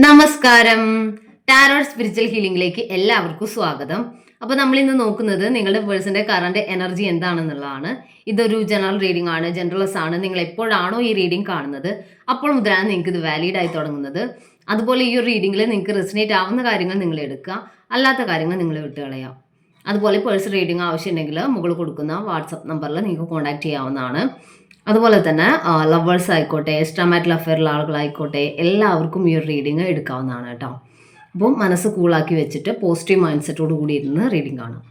നമസ്കാരം. Tarot spiritual ഹീലിംഗിലേക്ക് എല്ലാവർക്കും സ്വാഗതം. അപ്പോൾ നമ്മൾ ഇന്ന് നോക്കുന്നത് നിങ്ങളുടെ പേഴ്സന്റെ കറന്റ് എനർജി എന്താണെന്നുള്ളതാണ്. ഇതൊരു ജനറൽ റീഡിംഗ് ആണ്, ജനറൽസ് ആണ്. നിങ്ങൾ എപ്പോഴാണോ ഈ റീഡിംഗ് കാണുന്നത് അപ്പോൾ മുതലാണ് നിങ്ങൾക്ക് ഇത് വാലിഡ് ആയി തുടങ്ങുന്നത്. അതുപോലെ ഈ ഒരു റീഡിംഗിൽ നിങ്ങൾക്ക് റെസിനേറ്റ് ആവുന്ന കാര്യങ്ങൾ നിങ്ങൾ എടുക്കുക, അല്ലാത്ത കാര്യങ്ങൾ നിങ്ങൾ വിട്ടുകളയാം. അതുപോലെ പേഴ്സണൽ റീഡിംഗ് ആവശ്യമുണ്ടെങ്കിൽ മുകളിൽ കൊടുക്കുന്ന വാട്സപ്പ് നമ്പറിൽ നിങ്ങൾക്ക് കോൺടാക്ട് ചെയ്യാവുന്നതാണ്. അതുപോലെ തന്നെ ലവേഴ്സ് ആയിക്കോട്ടെ, എക്സ്ട്രാമാരിറ്റൽ അഫെയറുള്ള ആളുകളായിക്കോട്ടെ, എല്ലാവർക്കും ഈ ഒരു റീഡിങ് എടുക്കാവുന്നതാണ് കേട്ടോ. അപ്പോൾ മനസ്സ് കൂളാക്കി വെച്ചിട്ട് പോസിറ്റീവ് മൈൻഡ് സെറ്റോട് കൂടി ഇരുന്ന് റീഡിംഗ് കാണാം.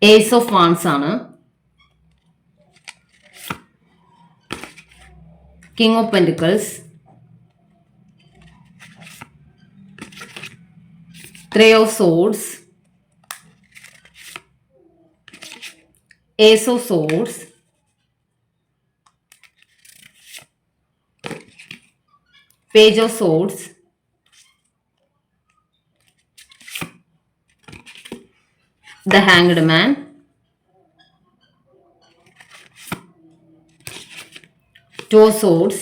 ഏസ് ഓഫ് വാൻസ് ആണ്, king of pentacles, three of swords, ace of swords, page of swords, the hanged man, two of swords,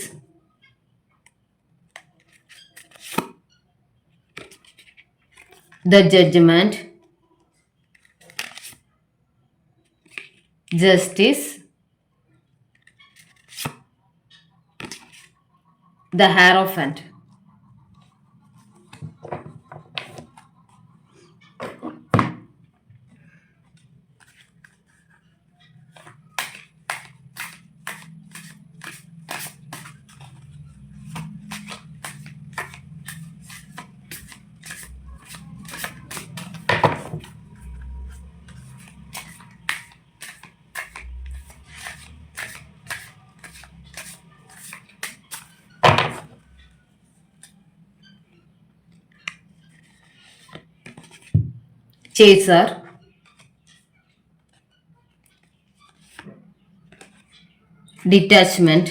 the judgment, justice, the hierophant. Chaser, detachment,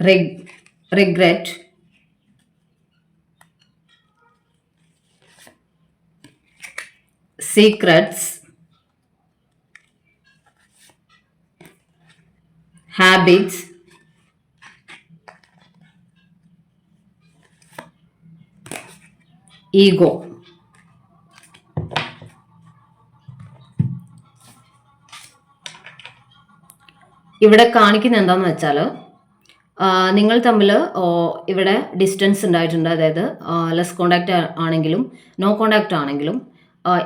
regret, secrets, habits, ego. ഇവിടെ കാണിക്കുന്ന എന്താണെന്ന് വെച്ചാൽ നിങ്ങൾ തമ്മിൽ ഇവിടെ distance ഉണ്ടായിട്ടുണ്ട്. അതായത് ലെസ് കോണ്ടാക്റ്റ് ആണെങ്കിലും നോ കോണ്ടാക്റ്റ് ആണെങ്കിലും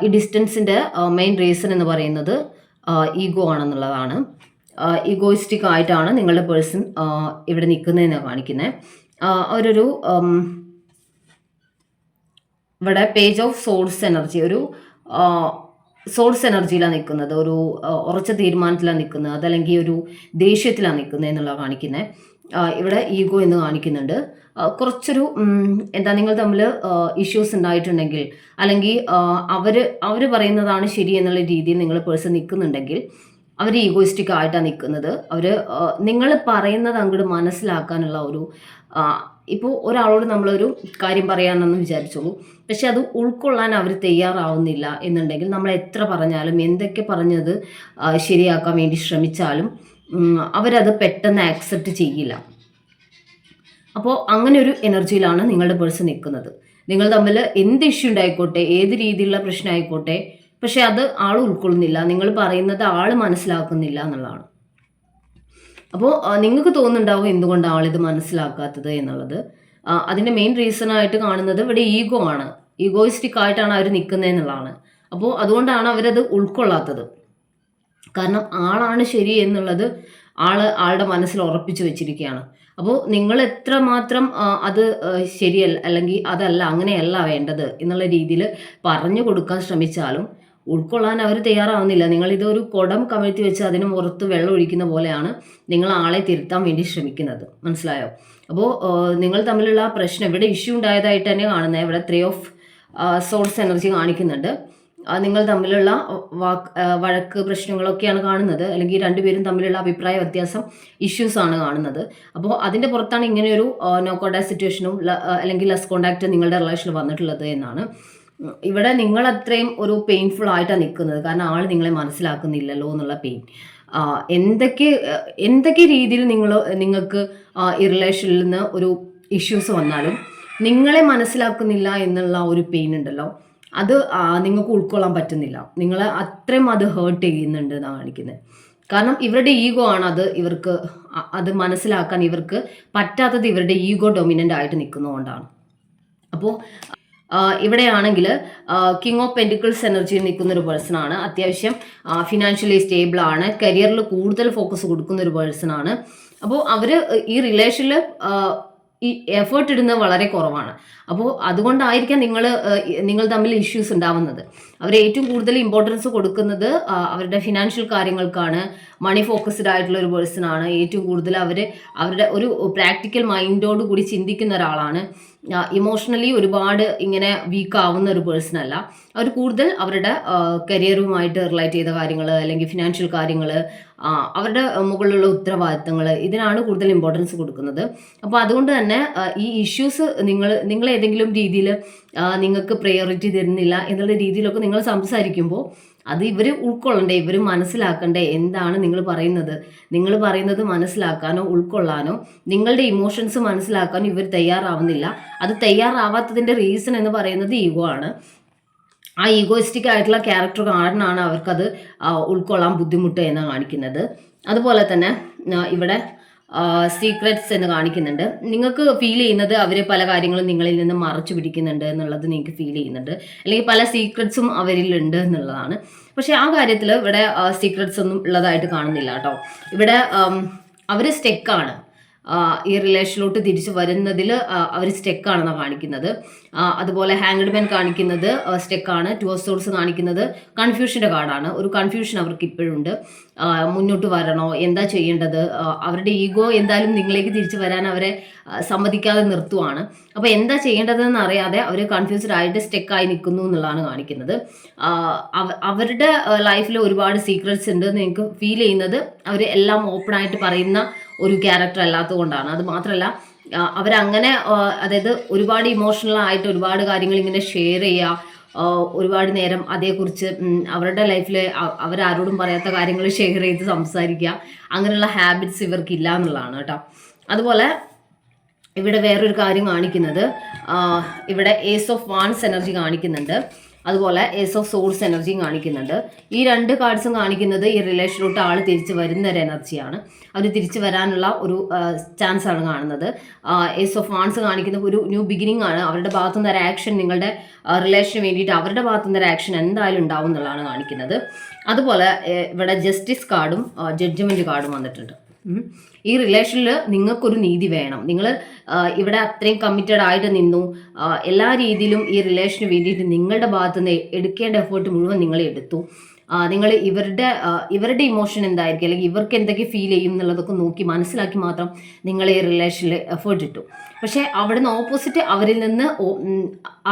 ഈ ഡിസ്റ്റൻസിൻ്റെ മെയിൻ റീസൺ എന്ന് പറയുന്നത് ഈഗോ ആണെന്നുള്ളതാണ്. ഈഗോയിസ്റ്റിക് ആയിട്ടാണ് നിങ്ങളുടെ പേഴ്സൺ ഇവിടെ നിൽക്കുന്നതെന്ന് കാണിക്കുന്നത്. അവരൊരു ഇവിടെ പേജ് ഓഫ് സോഴ്സ് എനർജി, ഒരു സോഴ്സ് എനർജിയിലാണ് നിൽക്കുന്നത്, ഒരു ഉറച്ച തീരുമാനത്തിലാണ് നിൽക്കുന്നത്, അതല്ലെങ്കിൽ ഒരു ദേഷ്യത്തിലാണ് നിൽക്കുന്നത് എന്നുള്ളത് കാണിക്കുന്നത്. ഇവിടെ ഈഗോ എന്ന് കാണിക്കുന്നുണ്ട്. കുറച്ചൊരു എന്താ, നിങ്ങൾ തമ്മിൽ ഇഷ്യൂസ് ഉണ്ടായിട്ടുണ്ടെങ്കിൽ, അല്ലെങ്കിൽ അവർ പറയുന്നതാണ് ശരി എന്നുള്ള രീതിയിൽ നിങ്ങൾ പേഴ്സൺ നിൽക്കുന്നുണ്ടെങ്കിൽ അവർ ഈഗോയിസ്റ്റിക് ആയിട്ടാണ് നിൽക്കുന്നത്. അവർ നിങ്ങൾ പറയുന്നത് അങ്ങോട്ട് മനസ്സിലാക്കാനുള്ള ഒരു ഇപ്പോൾ ഒരാളോട് നമ്മളൊരു കാര്യം പറയാമെന്ന് വിചാരിച്ചോളൂ, പക്ഷെ അത് ഉൾക്കൊള്ളാൻ അവർ തയ്യാറാവുന്നില്ല എന്നുണ്ടെങ്കിൽ നമ്മൾ എത്ര പറഞ്ഞാലും, എന്തൊക്കെ പറഞ്ഞത് ശരിയാക്കാൻ വേണ്ടി ശ്രമിച്ചാലും അവരത് പെട്ടെന്ന് ആക്സെപ്റ്റ് ചെയ്യില്ല. അപ്പോൾ അങ്ങനെ ഒരു എനർജിയിലാണ് നിങ്ങളുടെ പേഴ്സൺ നിൽക്കുന്നത്. നിങ്ങൾ തമ്മിൽ എന്ത് ഇഷ്യൂ ഉണ്ടായിക്കോട്ടെ, ഏത് രീതിയിലുള്ള പ്രശ്നം ആയിക്കോട്ടെ, പക്ഷെ അത് ആൾ ഉൾക്കൊള്ളുന്നില്ല, നിങ്ങൾ പറയുന്നത് ആൾ മനസ്സിലാക്കുന്നില്ല എന്നുള്ളതാണ്. അപ്പോൾ നിങ്ങൾക്ക് തോന്നുന്നുണ്ടാവും എന്തുകൊണ്ട് ആളിത് മനസ്സിലാക്കാത്തത് എന്നുള്ളത്. അതിൻ്റെ മെയിൻ റീസൺ ആയിട്ട് കാണുന്നത് ഇവിടെ ഈഗോ ആണ്. ഈഗോയിസ്റ്റിക് ആയിട്ടാണ് അവർ നിൽക്കുന്നത് എന്നുള്ളതാണ്. അപ്പോൾ അതുകൊണ്ടാണ് അവരത് ഉൾക്കൊള്ളാത്തത്. കാരണം ആളാണ് ശരി എന്നുള്ളത് ആളുടെ മനസ്സിൽ ഉറപ്പിച്ചു വെച്ചിരിക്കുകയാണ്. അപ്പോൾ നിങ്ങൾ എത്രമാത്രം അത് ശരിയല്ല, അല്ലെങ്കിൽ അതല്ല, അങ്ങനെയല്ല വേണ്ടത് എന്നുള്ള രീതിയിൽ പറഞ്ഞു കൊടുക്കാൻ ശ്രമിച്ചാലും ഉൾക്കൊള്ളാൻ അവർ തയ്യാറാവുന്നില്ല. നിങ്ങളിതൊരു കുടം കമഴ്ത്തി വെച്ച് അതിന് പുറത്ത് വെള്ളം ഒഴിക്കുന്ന പോലെയാണ് നിങ്ങൾ ആളെ തിരുത്താൻ വേണ്ടി ശ്രമിക്കുന്നത്. മനസ്സിലായോ? അപ്പോൾ നിങ്ങൾ തമ്മിലുള്ള പ്രശ്നം ഇവിടെ ഇഷ്യൂ ഉണ്ടായതായിട്ട് തന്നെ കാണുന്നത്. ഇവിടെ 3 ഓഫ് സോഴ്സ് എനർജി കാണിക്കുന്നുണ്ട്. നിങ്ങൾ തമ്മിലുള്ള വഴക്ക് പ്രശ്നങ്ങളൊക്കെയാണ് കാണുന്നത്, അല്ലെങ്കിൽ രണ്ടുപേരും തമ്മിലുള്ള അഭിപ്രായ വ്യത്യാസം ഇഷ്യൂസ് ആണ് കാണുന്നത്. അപ്പോൾ അതിൻ്റെ പുറത്താണ് ഇങ്ങനെയൊരു നോ കോണ്ടാക്ട് സിറ്റുവേഷനും അല്ലെങ്കിൽ ലെസ് കോണ്ടാക്ട് നിങ്ങളുടെ റിലേഷനിൽ വന്നിട്ടുള്ളത് എന്നാണ്. ഇവിടെ നിങ്ങൾ അത്രയും ഒരു പെയിൻഫുൾ ആയിട്ടാണ് നിൽക്കുന്നത്. കാരണം ആൾ നിങ്ങളെ മനസ്സിലാക്കുന്നില്ലല്ലോ എന്നുള്ള പെയിൻ. എന്തൊക്കെ രീതിയിൽ നിങ്ങൾക്ക് ഈ റിലേഷനിൽ നിന്ന് ഒരു ഇഷ്യൂസ് വന്നാലും നിങ്ങളെ മനസ്സിലാക്കുന്നില്ല എന്നുള്ള ഒരു പെയിൻ ഉണ്ടല്ലോ, അത് നിങ്ങൾക്ക് ഉൾക്കൊള്ളാൻ പറ്റുന്നില്ല. നിങ്ങളെ അത്രയും അത് ഹേർട്ട് ചെയ്യുന്നുണ്ട് എന്നാണ് കാണിക്കുന്നത്. കാരണം ഇവരുടെ ഈഗോ ആണ് ഇവർക്ക് അത് മനസ്സിലാക്കാൻ ഇവർക്ക് പറ്റാത്തത്. ഇവരുടെ ഈഗോ ഡൊമിനൻ്റ് ആയിട്ട് നിൽക്കുന്നതുകൊണ്ടാണ്. അപ്പോൾ ഇവിടെയാണെങ്കിൽ കിങ് ഓഫ് പെൻറ്റിക്കിൾസ് എനർജിയിൽ നിൽക്കുന്ന ഒരു പേഴ്സൺ ആണ്. അത്യാവശ്യം ഫിനാൻഷ്യലി സ്റ്റേബിൾ ആണ്. കരിയറിൽ കൂടുതൽ ഫോക്കസ് കൊടുക്കുന്ന ഒരു പേഴ്സൺ ആണ്. അപ്പോൾ അവർ ഈ റിലേഷനിൽ ഈ എഫേർട്ട് ഇടുന്നത് വളരെ കുറവാണ്. അപ്പോൾ അതുകൊണ്ടായിരിക്കാം നിങ്ങൾ തമ്മിൽ ഇഷ്യൂസ് ഉണ്ടാവുന്നത്. അവർ ഏറ്റവും കൂടുതൽ ഇമ്പോർട്ടൻസ് കൊടുക്കുന്നത് അവരുടെ ഫിനാൻഷ്യൽ കാര്യങ്ങൾക്കാണ്. മണി ഫോക്കസ്ഡ് ആയിട്ടുള്ള ഒരു പേഴ്സൺ ആണ്. ഏറ്റവും കൂടുതൽ അവരുടെ ഒരു പ്രാക്ടിക്കൽ മൈൻഡോട് കൂടി ചിന്തിക്കുന്ന ഒരാളാണ്. ഇമോഷണലി ഒരുപാട് ഇങ്ങനെ വീക്ക് ആവുന്ന ഒരു പേഴ്സൺ അല്ല. അവർ കൂടുതൽ അവരുടെ കരിയറുമായിട്ട് റിലേറ്റ് ചെയ്ത കാര്യങ്ങൾ, അല്ലെങ്കിൽ ഫിനാൻഷ്യൽ കാര്യങ്ങൾ, അവരുടെ മുകളിലുള്ള ഉത്തരവാദിത്തങ്ങൾ, ഇതിനാണ് കൂടുതൽ ഇമ്പോർട്ടൻസ് കൊടുക്കുന്നത്. അപ്പോൾ അതുകൊണ്ട് തന്നെ ഈ ഇഷ്യൂസ് നിങ്ങൾ ഏതെങ്കിലും രീതിയിൽ നിങ്ങൾക്ക് പ്രയോറിറ്റി തരുന്നില്ല എന്നുള്ള രീതിയിലൊക്കെ നിങ്ങൾ സംസാരിക്കുമ്പോൾ അത് ഇവർ ഉൾക്കൊള്ളണ്ടേ, ഇവർ മനസ്സിലാക്കണ്ടേ എന്താണ് നിങ്ങൾ പറയുന്നത് മനസ്സിലാക്കാനോ ഉൾക്കൊള്ളാനോ നിങ്ങളുടെ ഇമോഷൻസ് മനസ്സിലാക്കാനോ ഇവർ തയ്യാറാവുന്നില്ല. അത് തയ്യാറാവാത്തതിൻ്റെ റീസൺ എന്ന് പറയുന്നത് ഈഗോ ആണ്. ആ ഈഗോയിസ്റ്റിക് ആയിട്ടുള്ള ക്യാരക്ടർ കാരണമാണ് അവർക്കത് ഉൾക്കൊള്ളാൻ ബുദ്ധിമുട്ട് എന്നാണ് കാണിക്കുന്നത്. അതുപോലെ തന്നെ ഇവിടെ സീക്രറ്റ്സ് എന്ന് കാണിക്കുന്നുണ്ട്. നിങ്ങൾക്ക് ഫീൽ ചെയ്യുന്നത് അവർ പല കാര്യങ്ങളും നിങ്ങളിൽ നിന്ന് മറച്ചു പിടിക്കുന്നുണ്ട് എന്നുള്ളത് നിങ്ങൾക്ക് ഫീൽ ചെയ്യുന്നുണ്ട്, അല്ലെങ്കിൽ പല സീക്രറ്റ്സും അവരിലുണ്ട് എന്നുള്ളതാണ്. പക്ഷെ ആ കാര്യത്തിൽ ഇവിടെ സീക്രറ്റ്സ് ഒന്നും ഉള്ളതായിട്ട് കാണുന്നില്ല കേട്ടോ. ഇവിടെ അവർ സ്റ്റെക്കാണ്. ഈ റിലേഷനിലോട്ട് തിരിച്ചു വരുന്നതിൽ അവർ സ്റ്റെക്കാണെന്നാണ് കാണിക്കുന്നത്. അതുപോലെ ഹാങ്ഡ് മാൻ കാണിക്കുന്നത് സ്റ്റെക്കാണ്. 2 ഓഫ് സോർഡ്സ് കാണിക്കുന്നത് കൺഫ്യൂഷൻ്റെ കാർഡാണ്. ഒരു കൺഫ്യൂഷൻ അവർക്ക് ഇപ്പോഴുണ്ട്. മുന്നോട്ട് വരണോ, എന്താ ചെയ്യേണ്ടത്, അവരുടെ ഈഗോ എന്തായാലും നിങ്ങളിലേക്ക് തിരിച്ചു വരാൻ അവരെ സമ്മതിക്കാതെ നിർത്തുവാണ്. അപ്പോൾ എന്താ ചെയ്യേണ്ടതെന്ന് അറിയാതെ അവർ കൺഫ്യൂസ്ഡ് ആയിട്ട് സ്റ്റെക്കായി നിൽക്കുന്നു എന്നുള്ളതാണ് കാണിക്കുന്നത്. അവരുടെ ലൈഫിൽ ഒരുപാട് സീക്രറ്റ്സ് ഉണ്ട് എന്ന് എനിക്ക് ഫീൽ ചെയ്യുന്നത് അവർ എല്ലാം ഓപ്പണായിട്ട് പറയുന്ന ഒരു ക്യാരക്ടർ അല്ലാത്തത് കൊണ്ടാണ്. അത് മാത്രമല്ല അവരങ്ങനെ അതായത് ഒരുപാട് ഇമോഷണൽ ആയിട്ട് ഒരുപാട് കാര്യങ്ങൾ ഇങ്ങനെ ഷെയർ ചെയ്യുക, ഒരുപാട് നേരം അതേക്കുറിച്ച് അവരുടെ ലൈഫിൽ അവരാരോടും പറയാത്ത കാര്യങ്ങൾ ഷെയർ ചെയ്ത് സംസാരിക്കുക, അങ്ങനെയുള്ള ഹാബിറ്റ്സ് ഇവർക്കില്ല എന്നുള്ളതാണ് കേട്ടോ. അതുപോലെ ഇവിടെ വേറൊരു കാര്യം കാണിക്കുന്നത്, ഇവിടെ ഏസ് ഓഫ് വാൺസ് എനർജി കാണിക്കുന്നുണ്ട്. അതുപോലെ ഏസ് ഓഫ് സോഴ്സ് എനർജിയും കാണിക്കുന്നുണ്ട്. ഈ 2 കാർഡ്സും കാണിക്കുന്നത് ഈ റിലേഷനിലോട്ട് ആൾ തിരിച്ച് വരുന്ന ഒരു എനർജിയാണ്. അവർ തിരിച്ചു വരാനുള്ള ഒരു ചാൻസ് ആണ് കാണുന്നത്. ഏസ് ഓഫ് വാൺസ് കാണിക്കുന്ന ഒരു ന്യൂ ബിഗിനിങ് ആണ്. അവരുടെ ഭാഗത്തുനിന്ന് ഒരു ആക്ഷൻ, നിങ്ങളുടെ റിലേഷന് വേണ്ടിയിട്ട് അവരുടെ ഭാഗത്തുനിന്ന് ഒരു ആക്ഷൻ എന്തായാലും ഉണ്ടാവും എന്നുള്ളതാണ് കാണിക്കുന്നത്. അതുപോലെ ഇവിടെ ജസ്റ്റിസ് കാർഡും ജഡ്ജ്മെൻറ്റ് കാർഡും വന്നിട്ടുണ്ട്. ഈ റിലേഷനിൽ നിങ്ങൾക്കൊരു നീതി വേണം. നിങ്ങൾ ഇവിടെ അത്രയും കമ്മിറ്റഡ് ആയിട്ട് നിന്നു, എല്ലാ രീതിയിലും ഈ റിലേഷന് വേണ്ടിയിട്ട് നിങ്ങളുടെ ഭാഗത്തുനിന്ന് എടുക്കേണ്ട എഫേർട്ട് മുഴുവൻ നിങ്ങൾ എടുത്തു. നിങ്ങൾ ഇവരുടെ ഇമോഷൻ എന്തായിരിക്കും, അല്ലെങ്കിൽ ഇവർക്ക് എന്തൊക്കെ ഫീൽ ചെയ്യും എന്നുള്ളതൊക്കെ നോക്കി മനസ്സിലാക്കി മാത്രം നിങ്ങൾ ഈ റിലേഷനിൽ എഫേർട്ട് ഇട്ടു. പക്ഷേ അവിടെ നിന്ന് ഓപ്പോസിറ്റ് അവരിൽ നിന്ന്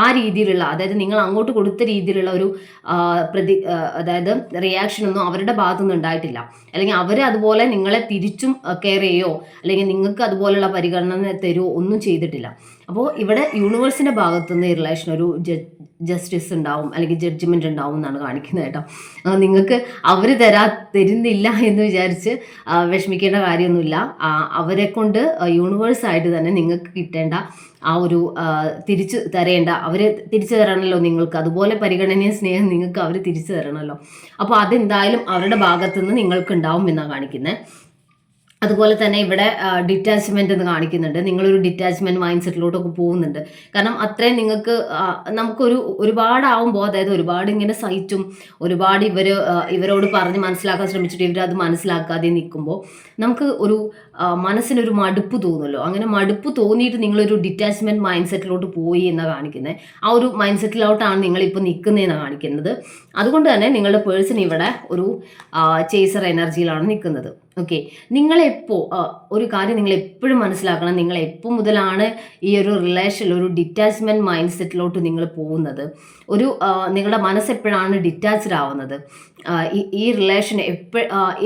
ആ രീതിയിലുള്ള, അതായത് നിങ്ങൾ അങ്ങോട്ട് കൊടുത്ത രീതിയിലുള്ള ഒരു അതായത് റിയാക്ഷനൊന്നും അവരുടെ ഭാഗത്തുനിന്ന് ഉണ്ടായിട്ടില്ല. അല്ലെങ്കിൽ അവർ അതുപോലെ നിങ്ങളെ തിരിച്ചും കെയർ ചെയ്യുകയോ അല്ലെങ്കിൽ നിങ്ങൾക്ക് അതുപോലുള്ള പരിഗണന തരുമോ ഒന്നും ചെയ്തിട്ടില്ല. അപ്പോൾ ഇവിടെ യൂണിവേഴ്സിൻ്റെ ഭാഗത്തുനിന്ന് ഈ റിലേഷൻ ഒരു ജസ്റ്റിസ് ഉണ്ടാവും, അല്ലെങ്കിൽ ജഡ്ജ്മെൻറ്റ് ഉണ്ടാവും എന്നാണ് കാണിക്കുന്നത് കേട്ടോ. നിങ്ങൾക്ക് അവർ തരുന്നില്ല എന്ന് വിചാരിച്ച് വിഷമിക്കേണ്ട കാര്യമൊന്നുമില്ല. അവരെ കൊണ്ട് യൂണിവേഴ്സായിട്ട് തന്നെ നിങ്ങൾക്ക് കിട്ടേണ്ട ആ ഒരു തിരിച്ചു തരേണ്ട, അവർ തിരിച്ചു തരണമല്ലോ നിങ്ങൾക്ക്, അതുപോലെ പരിഗണനയും സ്നേഹം നിങ്ങൾക്ക് അവർ തിരിച്ചു തരണമല്ലോ. അപ്പോൾ അതെന്തായാലും അവരുടെ ഭാഗത്തുനിന്ന് നിങ്ങൾക്ക് ഉണ്ടാവും എന്നാണ് കാണിക്കുന്നത്. അതുപോലെ തന്നെ ഇവിടെ ഡിറ്റാച്ച്മെന്റ് എന്ന് കാണിക്കുന്നുണ്ട്. നിങ്ങളൊരു ഡിറ്റാച്ച്മെന്റ് മൈൻഡ് സെറ്റിലോട്ടൊക്കെ പോകുന്നുണ്ട്. കാരണം അത്രയും നിങ്ങൾക്ക് നമുക്കൊരു ഒരുപാടാവുമ്പോൾ, അതായത് ഒരുപാട് ഇങ്ങനെ സഹിച്ചും ഒരുപാട് ഇവരോട് പറഞ്ഞ് മനസ്സിലാക്കാൻ ശ്രമിച്ചിട്ട് ഇവരത് മനസ്സിലാക്കാതെ നിൽക്കുമ്പോൾ നമുക്ക് ഒരു മനസ്സിനൊരു മടുപ്പ് തോന്നുമല്ലോ. അങ്ങനെ മടുപ്പ് തോന്നിയിട്ട് നിങ്ങളൊരു ഡിറ്റാച്ച്മെന്റ് മൈൻഡ് സെറ്റിലോട്ട് പോയി എന്നാണ് കാണിക്കുന്നത്. ആ ഒരു മൈൻഡ് സെറ്റിലോട്ടാണ് നിങ്ങളിപ്പോൾ നിൽക്കുന്നതെന്നാണ് കാണിക്കുന്നത്. അതുകൊണ്ട് തന്നെ നിങ്ങളുടെ പേഴ്സൺ ഇവിടെ ഒരു ചേസർ എനർജിയിലാണ് നിൽക്കുന്നത്. ഓക്കെ, നിങ്ങളെപ്പോൾ ഒരു കാര്യം നിങ്ങൾ എപ്പോഴും മനസ്സിലാക്കണം. നിങ്ങൾ എപ്പോൾ മുതലാണ് ഈ ഒരു റിലേഷനിൽ ഒരു ഡിറ്റാച്ച്മെന്റ് മൈൻഡ് സെറ്റിലോട്ട് നിങ്ങൾ പോകുന്നത്, നിങ്ങളുടെ മനസ്സെപ്പോഴാണ് ഡിറ്റാച്ച്ഡ് ആവുന്നത്, ഈ റിലേഷൻ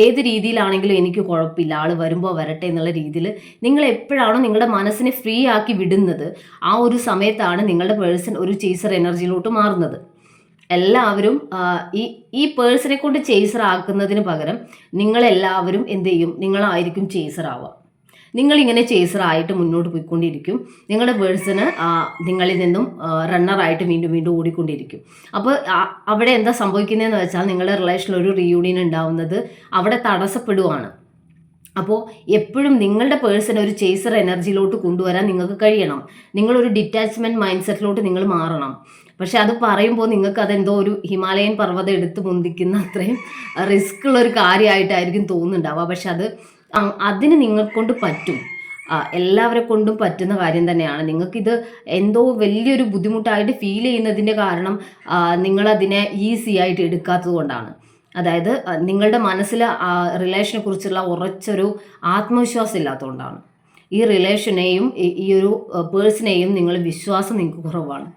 ഏത് രീതിയിലാണെങ്കിലും എനിക്ക് കുഴപ്പമില്ല, ആൾ വരുമ്പോൾ വരട്ടെ എന്നുള്ള രീതിയിൽ നിങ്ങൾ എപ്പോഴാണോ നിങ്ങളുടെ മനസ്സിനെ ഫ്രീ ആക്കി വിടുന്നത്, ആ ഒരു സമയത്താണ് നിങ്ങളുടെ പേഴ്സൺ ഒരു ചേസർ എനർജിയിലോട്ട് മാറുന്നത്. എല്ലാവരും ഈ പേഴ്സണെ കൊണ്ട് ചേസർ ആക്കുന്നതിന് പകരം നിങ്ങളെല്ലാവരും എന്ത് ചെയ്യും, നിങ്ങളായിരിക്കും ചേസർ ആവുക. നിങ്ങളിങ്ങനെ ചേസർ ആയിട്ട് മുന്നോട്ട് പോയിക്കൊണ്ടിരിക്കും. നിങ്ങളുടെ പേഴ്സണ് നിങ്ങളിൽ നിന്നും റണ്ണറായിട്ട് വീണ്ടും വീണ്ടും ഓടിക്കൊണ്ടിരിക്കും. അപ്പോൾ അവിടെ എന്താ സംഭവിക്കുന്നതെന്ന് വെച്ചാൽ നിങ്ങളുടെ റിലേഷനിൽ ഒരു റീയൂണിയൻ ഉണ്ടാവുന്നത് അവിടെ തടസ്സപ്പെടുവാണ്. അപ്പോൾ എപ്പോഴും നിങ്ങളുടെ പേഴ്സൺ ഒരു ചേസർ എനർജിയിലോട്ട് കൊണ്ടുവരാൻ നിങ്ങൾക്ക് കഴിയണം. നിങ്ങളൊരു ഡിറ്റാച്ച്മെൻറ്റ് മൈൻഡ് സെറ്റിലോട്ട് നിങ്ങൾ മാറണം. പക്ഷെ അത് പറയുമ്പോൾ നിങ്ങൾക്ക് അതെന്തോ ഒരു ഹിമാലയൻ പർവ്വതം എടുത്ത് പൊന്തിക്കുന്ന അത്രയും റിസ്ക് ഉള്ള ഒരു കാര്യമായിട്ടായിരിക്കും തോന്നുന്നുണ്ടാവുക. പക്ഷെ അതിന് നിങ്ങൾക്കൊണ്ട് പറ്റും. എല്ലാവരെ കൊണ്ടും പറ്റുന്ന കാര്യം തന്നെയാണ്. നിങ്ങൾക്കിത് എന്തോ വലിയൊരു ബുദ്ധിമുട്ടായിട്ട് ഫീൽ ചെയ്യുന്നതിൻ്റെ കാരണം നിങ്ങളതിനെ ഈസി ആയിട്ട് എടുക്കാത്തത് കൊണ്ടാണ്. അതായത് നിങ്ങളുടെ മനസ്സിൽ റിലേഷനെ കുറിച്ചുള്ള ഉറച്ചൊരു ആത്മവിശ്വാസം ഇല്ലാത്തതുകൊണ്ടാണ്. ഈ റിലേഷനെയും ഈ ഒരു പേഴ്സണെയും വിശ്വാസം നിങ്ങൾക്ക് കുറവാണ്.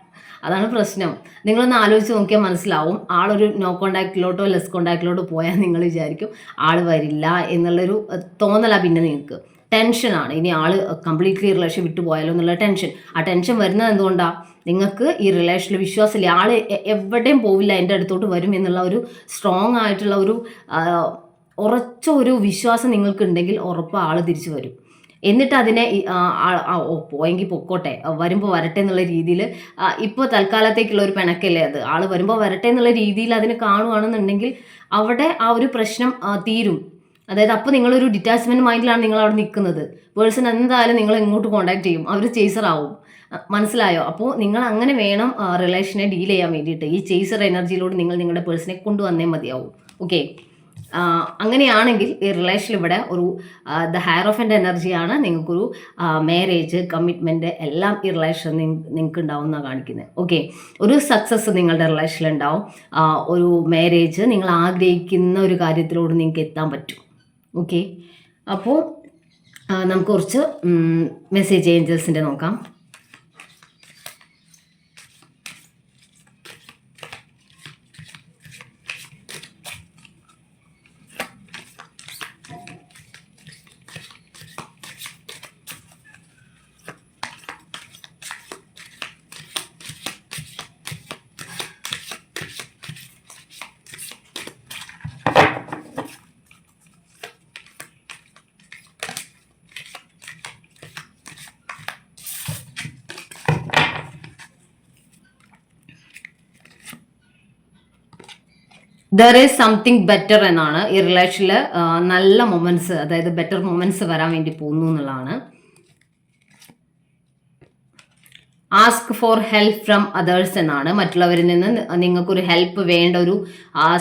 അതാണ് പ്രശ്നം. നിങ്ങളൊന്ന് ആലോചിച്ച് നോക്കിയാൽ മനസ്സിലാവും. ആളൊരു നോ കോണ്ടാക്റ്റിലോട്ടോ ലെസ് കോണ്ടാക്റ്റിലോട്ടോ പോയാൽ നിങ്ങൾ വിചാരിക്കും ആൾ വരില്ല എന്നുള്ളൊരു തോന്നലാണ്. പിന്നെ നിങ്ങൾക്ക് ടെൻഷനാണ്, ഇനി ആൾ കംപ്ലീറ്റ്ലി റിലേഷൻ വിട്ടു പോയാലോ എന്നുള്ള ടെൻഷൻ. ആ ടെൻഷൻ വരുന്നത് എന്തുകൊണ്ടാണ്? നിങ്ങൾക്ക് ഈ റിലേഷനിൽ വിശ്വാസമില്ല. ആൾ എവിടെയും പോവില്ല, എൻ്റെ അടുത്തോട്ട് വരും എന്നുള്ള ഒരു സ്ട്രോങ് ആയിട്ടുള്ള ഒരു ഉറച്ച ഒരു വിശ്വാസം നിങ്ങൾക്കുണ്ടെങ്കിൽ ഉറപ്പ് ആൾ തിരിച്ചു വരും. എന്നിട്ട് അതിനെ പോയെങ്കിൽ പൊക്കോട്ടെ, വരുമ്പോൾ വരട്ടെ എന്നുള്ള രീതിയിൽ, ഇപ്പോൾ തൽക്കാലത്തേക്കുള്ള ഒരു പിണക്കല്ലേ അത്, ആൾ വരുമ്പോൾ വരട്ടെ എന്നുള്ള രീതിയിൽ അതിനെ കാണുകയാണെന്നുണ്ടെങ്കിൽ അവിടെ ആ ഒരു പ്രശ്നം തീരും. അതായത് അപ്പോൾ നിങ്ങളൊരു ഡിറ്റാച്ച്മെൻറ്റ് മൈൻഡിലാണ് നിങ്ങൾ അവിടെ നിൽക്കുന്നത്. പേഴ്സൺ എന്തായാലും നിങ്ങൾ ഇങ്ങോട്ട് കോൺടാക്ട് ചെയ്യും, അവർ ചേസർ ആവും. മനസ്സിലായോ? അപ്പോൾ നിങ്ങൾ അങ്ങനെ വേണം റിലേഷനെ ഡീൽ ചെയ്യാൻ വേണ്ടിയിട്ട്. ഈ ചേസർ എനർജിയിലൂടെ നിങ്ങളുടെ പേഴ്സണെ കൊണ്ടുവന്നേ മതിയാവും. ഓക്കെ, അങ്ങനെയാണെങ്കിൽ ഈ റിലേഷൻ ഇവിടെ ഒരു ദ ഹയർ ഓഫ് എൻ്റെ എനർജിയാണ്. നിങ്ങൾക്കൊരു മാരേജ്, കമ്മിറ്റ്മെൻറ്റ് എല്ലാം ഈ റിലേഷൻ നിങ്ങൾക്ക് ഉണ്ടാവും എന്നാണ് കാണിക്കുന്നത്. ഓക്കെ, ഒരു സക്സസ് നിങ്ങളുടെ റിലേഷനിൽ ഉണ്ടാവും. ഒരു മാരേജ് നിങ്ങൾ ആഗ്രഹിക്കുന്ന ഒരു കാര്യത്തിലൂടെ നിങ്ങൾക്ക് എത്താൻ പറ്റും. ഓക്കെ, അപ്പോൾ നമുക്ക് കുറച്ച് മെസ്സേജ് ഏഞ്ചൽസിൻ്റെ നോക്കാം. ദർ ഈസ് സംതിങ് ബെറ്റർ എന്നാണ്. ഈ റിലേഷനിൽ നല്ല മൊമെന്റ്സ്, അതായത് ബെറ്റർ മൊമെന്റ്സ് വരാൻ വേണ്ടി പോകുന്നു എന്നുള്ളതാണ്. Ask for help from others എന്നാണ്. മറ്റുള്ളവരിൽ നിന്ന് നിങ്ങൾക്കൊരു ഹെൽപ്പ് വേണ്ട ഒരു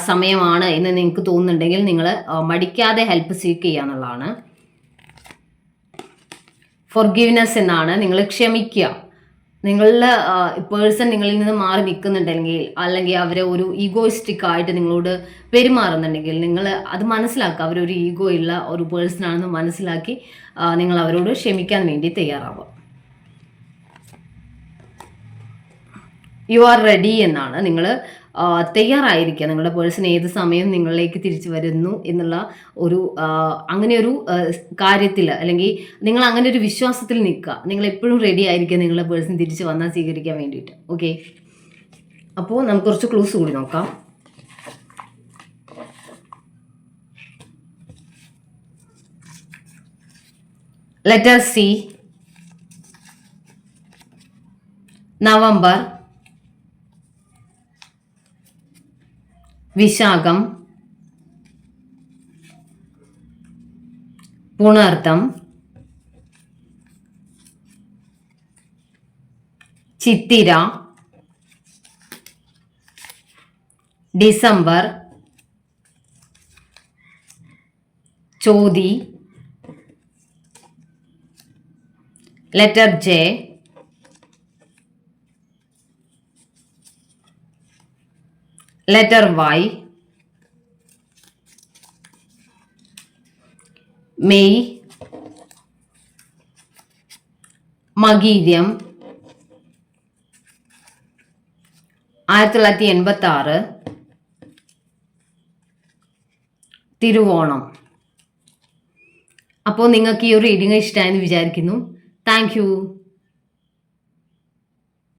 സമയമാണ് എന്ന് നിങ്ങൾക്ക് തോന്നുന്നുണ്ടെങ്കിൽ നിങ്ങൾ മടിക്കാതെ ഹെൽപ്പ് സീക്ക് ചെയ്യുക എന്നുള്ളതാണ്. ഫോർഗീവ്നെസ് എന്നാണ്. നിങ്ങൾ ക്ഷമിക്കുക. നിങ്ങളുടെ പേഴ്സൺ നിങ്ങളിൽ നിന്ന് മാറി നിൽക്കുന്നുണ്ടെങ്കിൽ, അല്ലെങ്കിൽ അവരെ ഒരു ഈഗോയിസ്റ്റിക് ആയിട്ട് നിങ്ങളോട് പെരുമാറുന്നുണ്ടെങ്കിൽ നിങ്ങൾ അത് മനസ്സിലാക്കുക. അവരൊരു ഈഗോ ഉള്ള ഒരു പേഴ്സൺ ആണെന്ന് മനസ്സിലാക്കി നിങ്ങൾ അവരോട് ക്ഷമിക്കാൻ വേണ്ടി തയ്യാറാവുക. യു ആർ റെഡി എന്നാണ്. നിങ്ങൾ തയ്യാറായിരിക്കുക. നിങ്ങളുടെ പേഴ്സൺ ഏത് സമയം നിങ്ങളിലേക്ക് തിരിച്ചു വരുന്നു എന്നുള്ള അങ്ങനെ ഒരു കാര്യത്തിൽ, അല്ലെങ്കിൽ നിങ്ങൾ അങ്ങനെ ഒരു വിശ്വാസത്തിൽ നിൽക്കുക. നിങ്ങൾ എപ്പോഴും റെഡി ആയിരിക്കുക നിങ്ങളുടെ പേഴ്സൺ തിരിച്ചു വന്നാൽ സ്വീകരിക്കാൻ വേണ്ടിയിട്ട്. ഓക്കെ, അപ്പോൾ നമുക്ക് കുറച്ച് ക്ലൂസ് കൂടി നോക്കാം. ലെറ്റ് us see നവംബർ, വിശാഖം, പുണർതം, ചിത്തിര, ഡിസംബർ, ചോതി, letter J, letter Y, May, മകീര്യം, 1986, തിരുവോണം. അപ്പോൾ നിങ്ങൾക്ക് ഈ ഒരു റീഡിംഗ് ഇഷ്ടമായെന്ന് വിചാരിക്കുന്നു. Thank U.